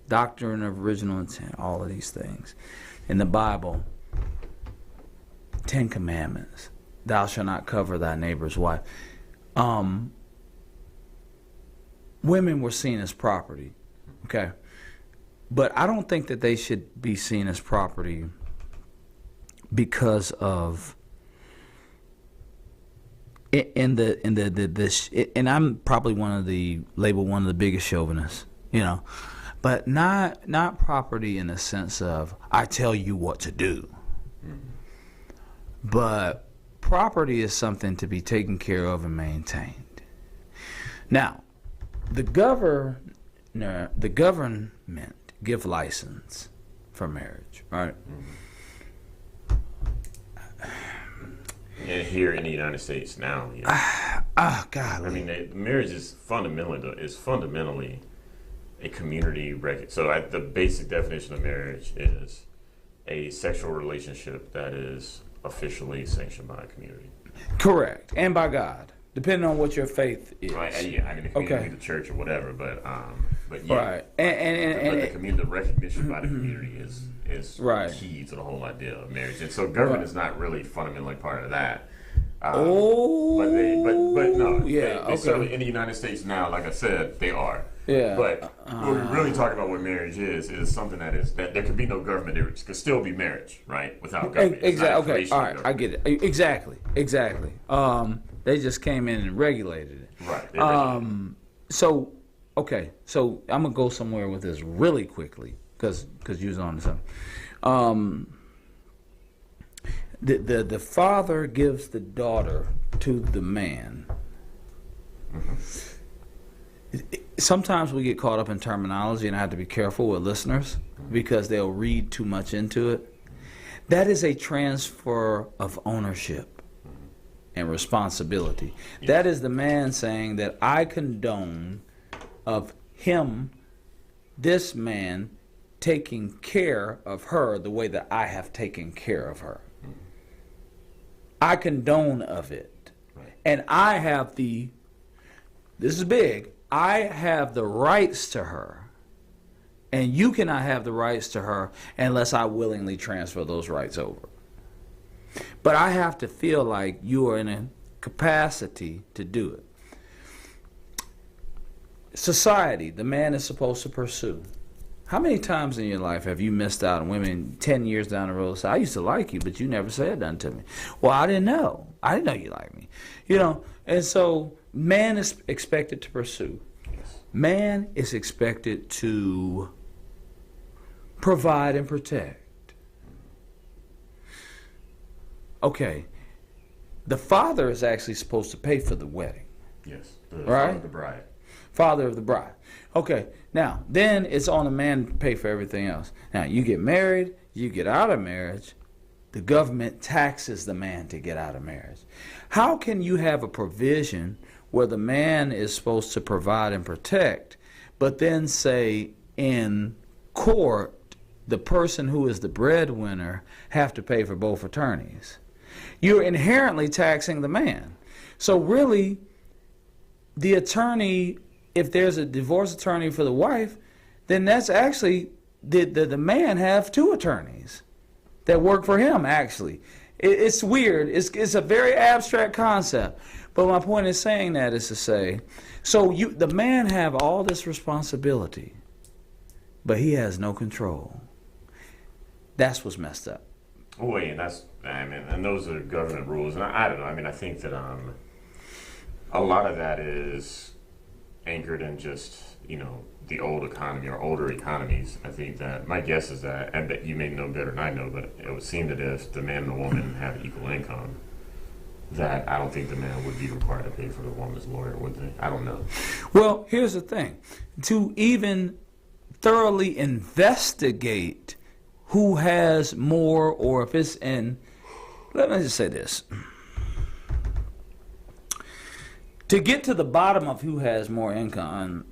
doctrine of original intent, all of these things, in the Bible, 10 Commandments, thou shalt not cover thy neighbor's wife. Women were seen as property, okay? But I don't think that they should be seen as property because of and I'm probably one of the biggest chauvinists, you know, but not property in the sense of I tell you what to do. But property is something to be taken care of and maintained. Now, the government give license for marriage, right? And here in the United States now, you know, God. I mean, marriage is fundamentally a community record. So the basic definition of marriage is a sexual relationship that is officially sanctioned by a community. Correct, and by God, depending on what your faith is. Right. Yeah. I mean, the community, the church, or whatever. But yeah. Right. And the community, the recognition by the community is right. key to the whole idea of marriage. And so government is not really fundamentally part of that. But no. Yeah. They certainly in the United States now, like I said, they are. Yeah. But what we're really talking about what marriage is something that there could be no government. There could still be marriage, right? Without government. Exactly. Okay. All right. I get it. Exactly. They just came in and regulated it. Right. So I'm gonna go somewhere with this really quickly because you was on to something. The father gives the daughter to the man. Sometimes we get caught up in terminology, and I have to be careful with listeners because they'll read too much into it. That is a transfer of ownership and responsibility. Yes. That is the man saying that I condone of him, this man, taking care of her the way that I have taken care of her. I condone of it. Right. And I have this is big, I have the rights to her. And you cannot have the rights to her unless I willingly transfer those rights over. But I have to feel like you are in a capacity to do it. Society, the man is supposed to pursue. How many times in your life have you missed out on women 10 years down the road say, I used to like you, but you never said nothing to me? Well, I didn't know. I didn't know you liked me. You know, and so man is expected to pursue. Man is expected to provide and protect. Okay. The father is actually supposed to pay for the wedding. Yes. Right? Father of the bride. Father of the bride. Okay. Now, then it's on the man to pay for everything else. Now, you get married, you get out of marriage, the government taxes the man to get out of marriage. How can you have a provision where the man is supposed to provide and protect, but then say in court, the person who is the breadwinner have to pay for both attorneys? You're inherently taxing the man. So really, the attorney, if there's a divorce attorney for the wife, then that's actually the man have two attorneys that work for him, actually. It's weird. It's a very abstract concept. But my point in saying that is to say, so the man have all this responsibility, but he has no control. That's what's messed up. Oh, wait, and those are government rules, and I don't know. I mean, I think that a lot of that is anchored in just the old economy or older economies. I think that my guess is that, and that you may know better than I know, but it would seem that if the man and the woman have equal income, that I don't think the man would be required to pay for the woman's lawyer, would they? I don't know. Well, here's the thing. To even thoroughly investigate who has more, or if it's in, let me just say this. To get to the bottom of who has more income,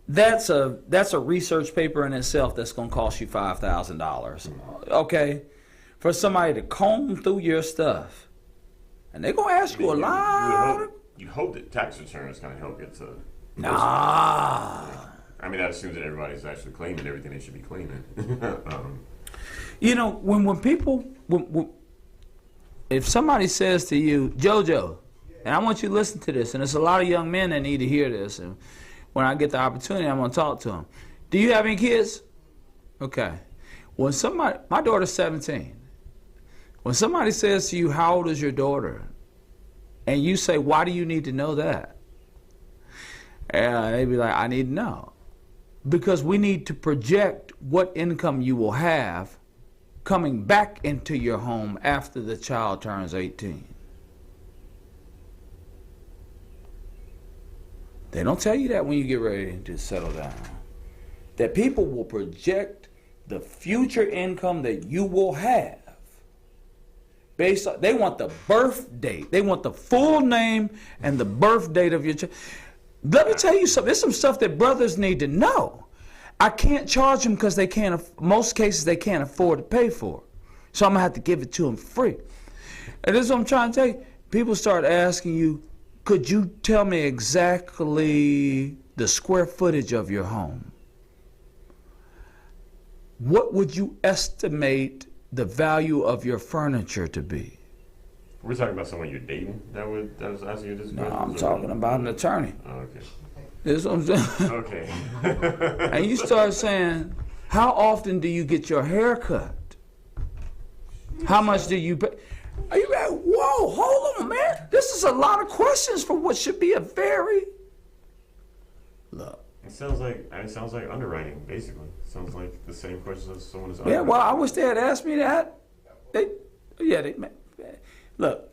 that's a research paper in itself that's going to cost you $5,000. Okay? For somebody to comb through your stuff. And they're going to ask you a lot. You hope that tax returns kind of help get to. Nah. I mean, that assumes that everybody's actually claiming everything they should be claiming. When people, if somebody says to you, JoJo, and I want you to listen to this, and there's a lot of young men that need to hear this, and when I get the opportunity, I'm going to talk to them. Do you have any kids? Okay. When my daughter's 17. When somebody says to you, how old is your daughter? And you say, why do you need to know that? And they be like, I need to know. Because we need to project what income you will have coming back into your home after the child turns 18. They don't tell you that when you get ready to settle down. That people will project the future income that you will have. Based on, they want the birth date. They want the full name and the birth date of your child. Let me tell you something. There's some stuff that brothers need to know. I can't charge them because they can't. Most cases they can't afford to pay for it. So I'm gonna have to give it to them free. And this is what I'm trying to tell you. People start asking you, could you tell me exactly the square footage of your home? What would you estimate the value of your furniture to be? We're talking about someone you're dating that was asking you this question? No, I'm talking about an attorney. Oh, okay. This is what I'm saying. Okay. And you start saying, how often do you get your hair cut? How much do you pay? Are you like, whoa, hold on, man. This is a lot of questions for what should be a very... Look. It sounds like underwriting, basically. It sounds like the same questions as someone is Yeah, underwriting. well, I wish they had asked me that. Look,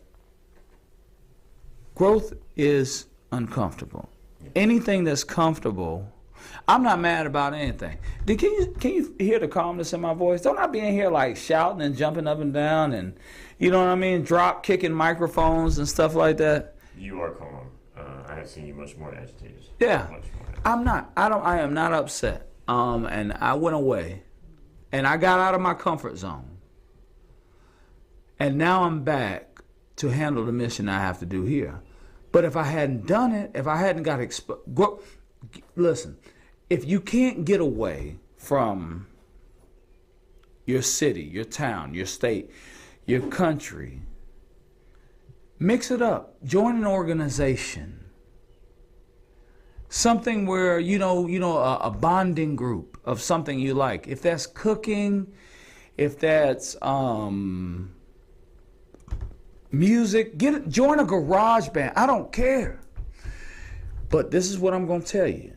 growth is uncomfortable. Anything that's comfortable, I'm not mad about anything. Can you hear the calmness in my voice? Don't I be in here like shouting and jumping up and down and, you know what I mean, drop kicking microphones and stuff like that? You are calm. I have seen you much more agitated. Yeah. Much more agitated. I'm not. I am not upset. And I went away, and I got out of my comfort zone, and now I'm back to handle the mission I have to do here. But if I hadn't done it, if I hadn't got listen, if you can't get away from your city, your town, your state, your country, mix it up. Join an organization. Something where, a bonding group of something you like. If that's cooking, if that's music, join a garage band. I don't care. But this is what I'm going to tell you.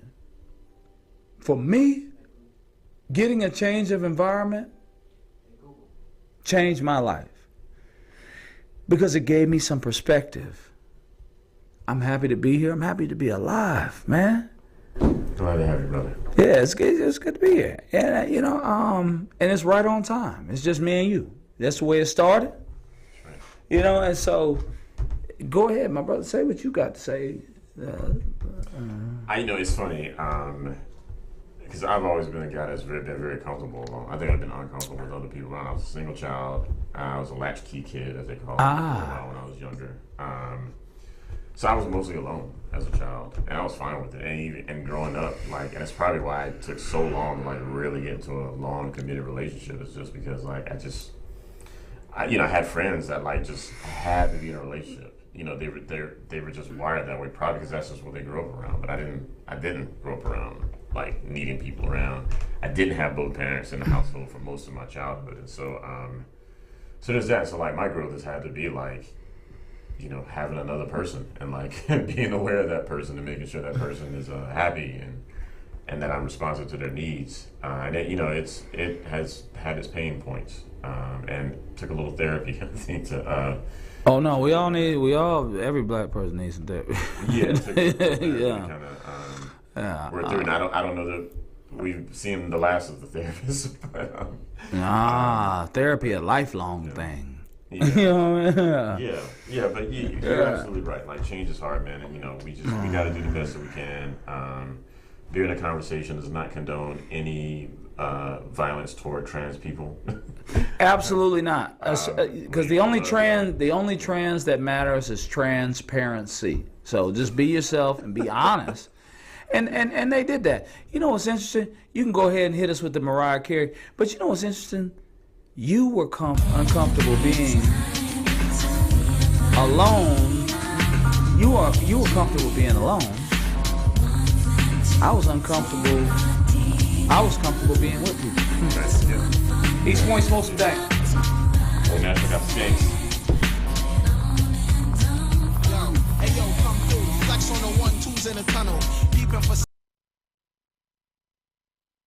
For me, getting a change of environment changed my life. Because it gave me some perspective. I'm happy to be here. I'm happy to be alive, man. Glad to have you, brother. Yeah, it's good to be here. And and it's right on time. It's just me and you. That's the way it started. Right. And so go ahead, my brother. Say what you got to say. It's funny because I've always been a guy that's been very comfortable alone. I think I've been uncomfortable with other people. When I was a single child, I was a latchkey kid, as they call it, when I was younger. So I was mostly alone as a child, and I was fine with it. And growing up, and it's probably why it took so long to really get into a long committed relationship. Is just because I had friends that like just had to be in a relationship. They were just wired that way, probably because that's just what they grew up around. But I didn't grow up around like needing people around. I didn't have both parents in the household for most of my childhood, and so there's that. So like my growth has had to be like, having another person and like being aware of that person and making sure that person is happy and that I'm responsive to their needs. And it has had its pain points, and took a little therapy, I think, to. Oh no, every black person needs some therapy. Yeah, it took a little therapy Yeah. to kind of work through. And I don't know that we've seen the last of the therapist, but therapy a lifelong thing. Yeah. You know, Yeah, but you're absolutely right. Like, change is hard, man, and we got to do the best that we can. Being in a conversation does not condone any violence toward trans people. Absolutely not, because the only trans that matters is transparency. So just be yourself and be honest. And they did that. You know what's interesting? You can go ahead and hit us with the Mariah Carey, but you know what's interesting? You were uncomfortable being alone. You were comfortable being alone. I was uncomfortable. I was comfortable being with people. East Point Smokes some dank. National got skanks. Hey yo, come through. Flex on the 1-2s in the tunnel. Peeping for